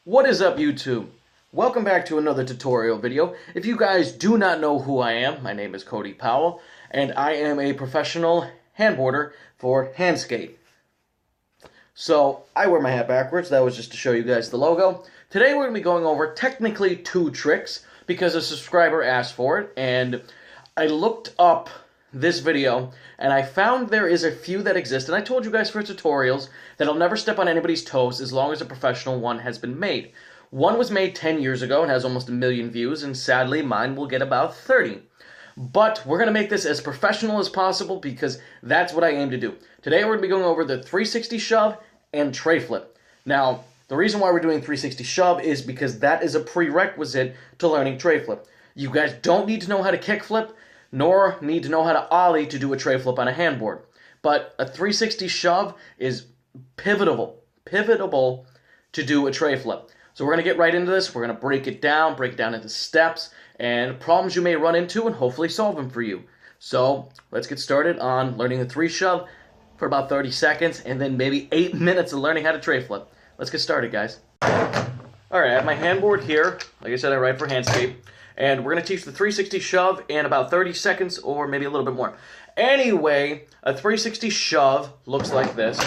What is up, YouTube? Welcome back to another tutorial video. If you guys do not know who I am, my name is Cody Powell, and I am a professional handboarder for Handskate. So, I wear my hat backwards. That was just to show you guys the logo. Today we're going to be going over technically two tricks because a subscriber asked for it, and I looked up this video, and I found there is a few that exist, and I told you guys for tutorials that I'll never step on anybody's toes as long as a professional one has been made. One was made 10 years ago and has almost 1 million views, and sadly mine will get about 30. But we're going to make this as professional as possible because that's what I aim to do. Today we're going to be going over the 360 shove and tray flip. Now, the reason why we're doing 360 shove is because that is a prerequisite to learning tray flip. You guys don't need to know how to kick flip, nor need to know how to ollie to do a tray flip on a handboard. But a 360 shove is pivotal to do a tray flip. So we're going to get right into this. We're going to break it down into steps and problems you may run into and hopefully solve them for you. So let's get started on learning the 3 shove for about 30 seconds and then maybe 8 minutes of learning how to tray flip. Let's get started, guys. Alright, I have my handboard here. Like I said, I write for Handskate. And we're going to teach the 360 shove in about 30 seconds or maybe a little bit more. Anyway, a 360 shove looks like this.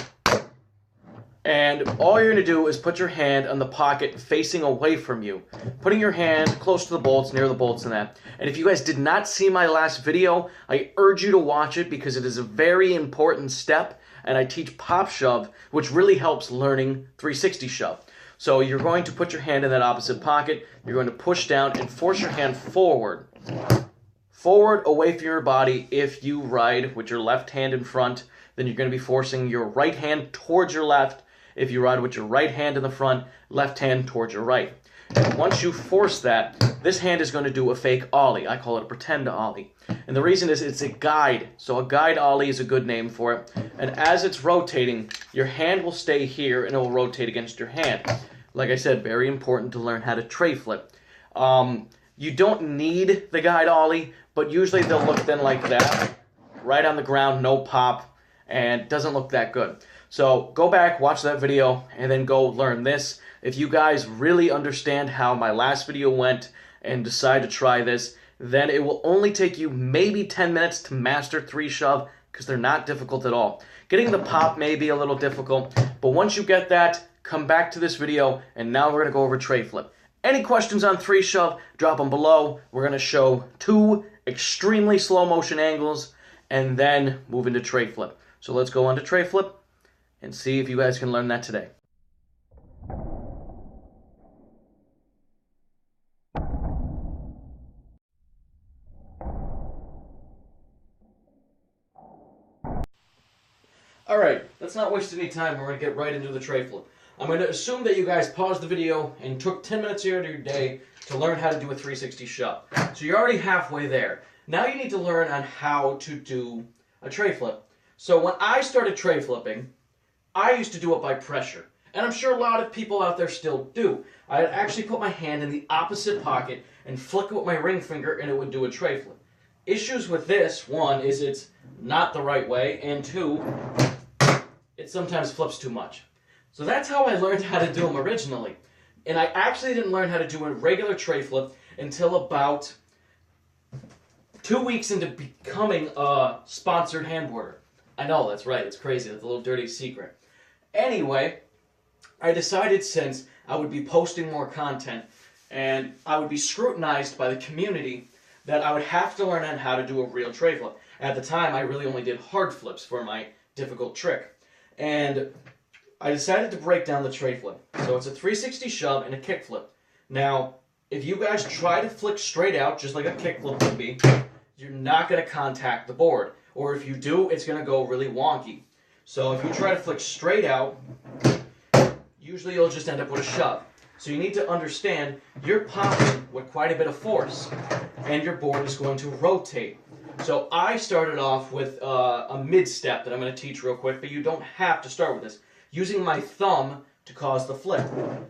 And all you're going to do is put your hand on the pocket facing away from you. Putting your hand close to the bolts, near the bolts and that. And if you guys did not see my last video, I urge you to watch it because it is a very important step. And I teach pop shove, which really helps learning 360 shove. So you're going to put your hand in that opposite pocket, you're going to push down and force your hand forward. Forward away from your body. If you ride with your left hand in front, then you're going to be forcing your right hand towards your left. If you ride with your right hand in the front, left hand towards your right. And once you force that, this hand is going to do a fake ollie. I call it a pretend ollie. And the reason is it's a guide. So a guide ollie is a good name for it. And as it's rotating, your hand will stay here and it will rotate against your hand. Like I said, very important to learn how to tray flip. You don't need the guide ollie, but usually they'll look then like that. Right on the ground, no pop, and it doesn't look that good. So go back, watch that video, and then go learn this. If you guys really understand how my last video went and decide to try this, then it will only take you maybe 10 minutes to master 3 shove because they're not difficult at all. Getting the pop may be a little difficult, but once you get that, come back to this video, and now we're going to go over tray flip. Any questions on 3 shove, drop them below. We're going to show 2 extremely slow motion angles, and then move into tray flip. So let's go on to tray flip and see if you guys can learn that today. Alright, let's not waste any time. We're going to get right into the tray flip. I'm going to assume that you guys paused the video and took 10 minutes here of your day to learn how to do a 360 shove. So you're already halfway there. Now you need to learn on how to do a tray flip. So when I started tray flipping, I used to do it by pressure. And I'm sure a lot of people out there still do. I'd actually put my hand in the opposite pocket and flick it with my ring finger and it would do a tray flip. Issues with this, one, is it's not the right way, and 2, it sometimes flips too much. So that's how I learned how to do them originally. And I actually didn't learn how to do a regular tray flip until about 2 weeks into becoming a sponsored handboarder. I know, that's right, it's crazy, that's a little dirty secret. Anyway, I decided since I would be posting more content and I would be scrutinized by the community that I would have to learn on how to do a real tray flip. At the time, I really only did hard flips for my difficult trick. And I decided to break down the tray flip. So it's a 360 shove and a kick flip. Now, if you guys try to flick straight out, just like a kick flip would be, you're not going to contact the board. Or if you do, it's going to go really wonky. So if you try to flick straight out, usually you'll just end up with a shove. So you need to understand you're popping with quite a bit of force, and your board is going to rotate. So I started off with a mid-step that I'm going to teach real quick, but you don't have to start with this. Using my thumb to cause the flip.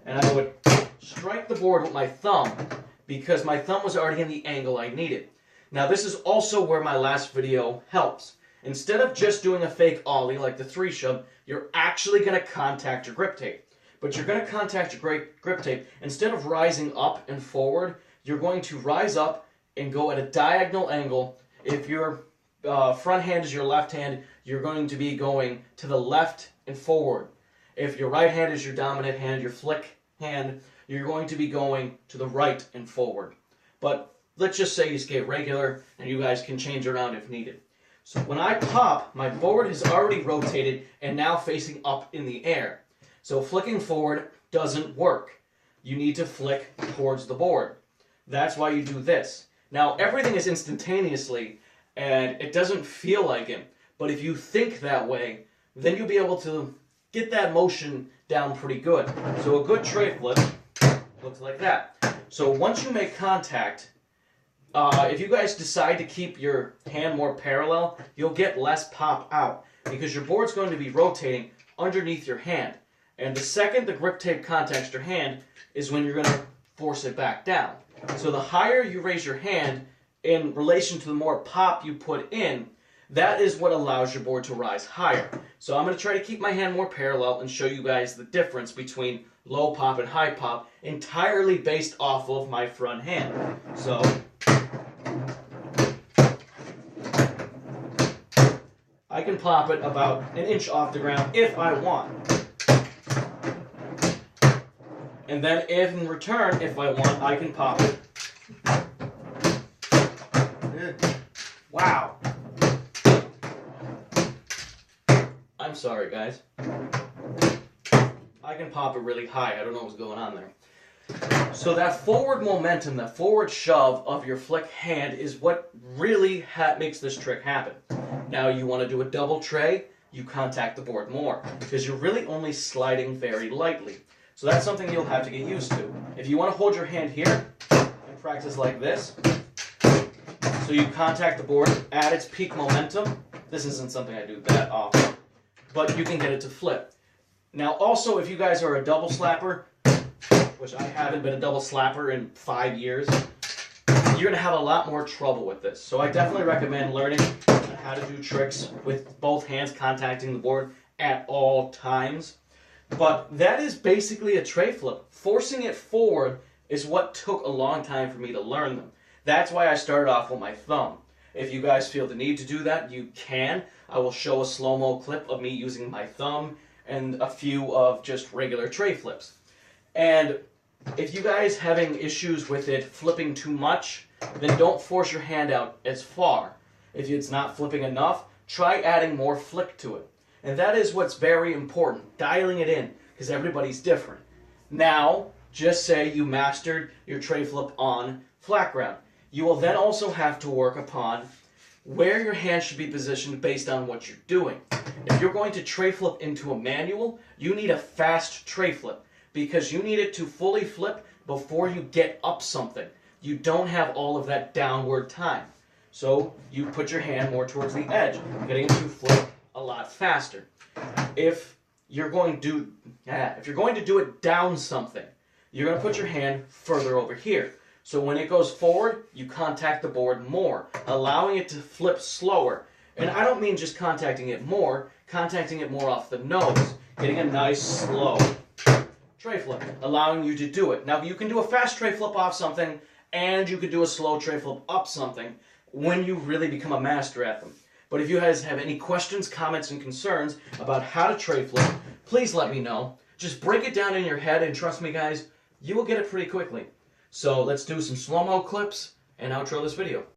And I would strike the board with my thumb because my thumb was already in the angle I needed. Now this is also where my last video helps. Instead of just doing a fake ollie like the 3 shove, you're actually going to contact your grip tape. but you're going to contact your grip tape. Instead of rising up and forward, you're going to rise up and go at a diagonal angle. If your front hand is your left hand, you're going to be going to the left and forward. If your right hand is your dominant hand, your flick hand, you're going to be going to the right and forward. But let's just say you skate regular, and you guys can change around if needed. So when I pop, my board has already rotated and now facing up in the air. So flicking forward doesn't work. You need to flick towards the board. That's why you do this. Now everything is instantaneously, and it doesn't feel like it. But if you think that way, then you'll be able to get that motion down pretty good. So a good tray flip looks like that. So once you make contact, if you guys decide to keep your hand more parallel, you'll get less pop out because your board's going to be rotating underneath your hand. And the second the grip tape contacts your hand is when you're going to force it back down. So the higher you raise your hand in relation to the more pop you put in, that is what allows your board to rise higher. So I'm going to try to keep my hand more parallel and show you guys the difference between low pop and high pop entirely based off of my front hand. So I can pop it about an inch off the ground if I want. And then in return, if I want, I can pop it. Wow. I'm sorry, guys. I can pop it really high. I don't know what's going on there. So that forward momentum, that forward shove of your flick hand is what really makes this trick happen. Now you want to do a double tray, you contact the board more because you're really only sliding very lightly. So that's something you'll have to get used to. If you want to hold your hand here and practice like this, so you contact the board at its peak momentum. This isn't something I do that often, but you can get it to flip. Now also, if you guys are a double slapper, which I haven't been a double slapper in 5 years, you're going to have a lot more trouble with this. So I definitely recommend learning how to do tricks with both hands contacting the board at all times. But that is basically a tray flip. Forcing it forward is what took a long time for me to learn them. That's why I started off with my thumb. If you guys feel the need to do that, you can. I will show a slow-mo clip of me using my thumb and a few of just regular tray flips. And if you guys having issues with it flipping too much, then don't force your hand out as far. If it's not flipping enough, try adding more flick to it. And that is what's very important, dialing it in, because everybody's different. Now, just say you mastered your tray flip on flat ground. You will then also have to work upon where your hand should be positioned based on what you're doing. If you're going to tray flip into a manual, you need a fast tray flip because you need it to fully flip before you get up something. You don't have all of that downward time. So you put your hand more towards the edge, getting it to flip a lot faster. If you're going to do it down something, you're going to put your hand further over here. So when it goes forward, you contact the board more, allowing it to flip slower. And I don't mean just contacting it more off the nose, getting a nice slow tray flip, allowing you to do it. Now you can do a fast tray flip off something, and you could do a slow tray flip up something when you really become a master at them. But if you guys have any questions, comments, and concerns about how to tray flip, please let me know. Just break it down in your head, and trust me guys, you will get it pretty quickly. So let's do some slow-mo clips and outro this video.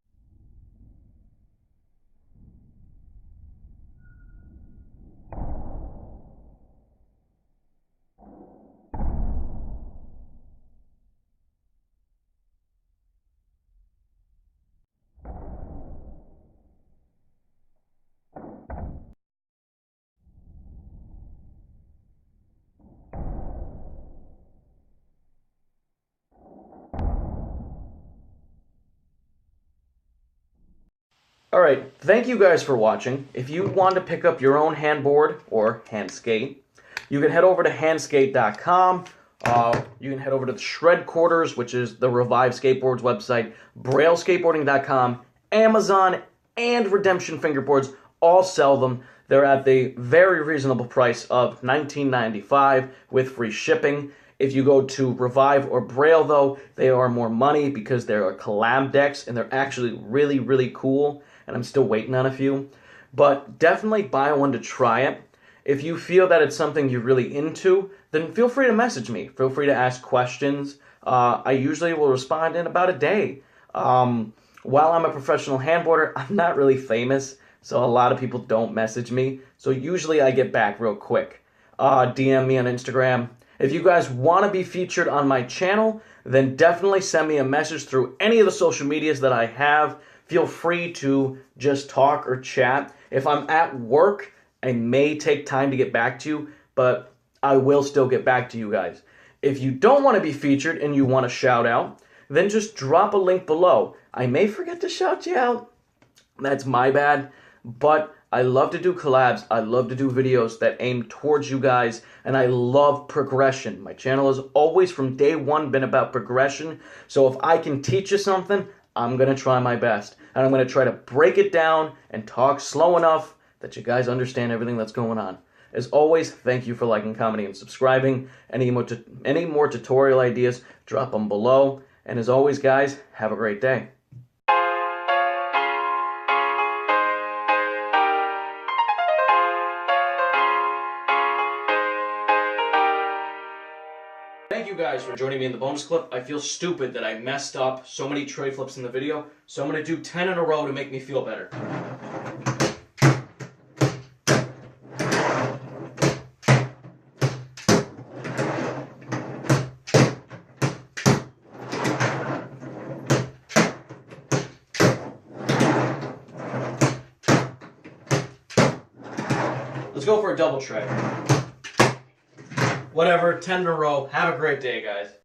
Alright, thank you guys for watching. If you want to pick up your own handboard or hand skate, you can head over to handskate.com. You can head over to the Shred Quarters, which is the Revive Skateboards website, brailleskateboarding.com, Amazon, and Redemption Fingerboards all sell them. They're at the very reasonable price of $19.95 with free shipping. If you go to Revive or Braille, though, they are more money because they're collab decks, and they're actually really, really cool, and I'm still waiting on a few. But definitely buy one to try it. If you feel that it's something you're really into, then feel free to message me. Feel free to ask questions. I usually will respond in about a day. While I'm a professional handboarder, I'm not really famous, so a lot of people don't message me. So usually I get back real quick. DM me on Instagram. If you guys want to be featured on my channel, then definitely send me a message through any of the social medias that I have. Feel free to just talk or chat. If I'm at work, I may take time to get back to you, but I will still get back to you guys. If you don't want to be featured and you want a shout out, then just drop a link below. I may forget to shout you out. That's my bad, but I love to do collabs. I love to do videos that aim towards you guys, and I love progression. My channel has always, from day one, been about progression. So if I can teach you something, I'm going to try my best. And I'm going to try to break it down and talk slow enough that you guys understand everything that's going on. As always, thank you for liking, commenting, and subscribing. Any more tutorial ideas, drop them below. And as always, guys, have a great day. Thank you guys for joining me in the bonus clip. I feel stupid that I messed up so many tray flips in the video, so I'm going to do 10 in a row to make me feel better. Let's go for a double tray. Whatever, 10 in a row. Have a great day, guys.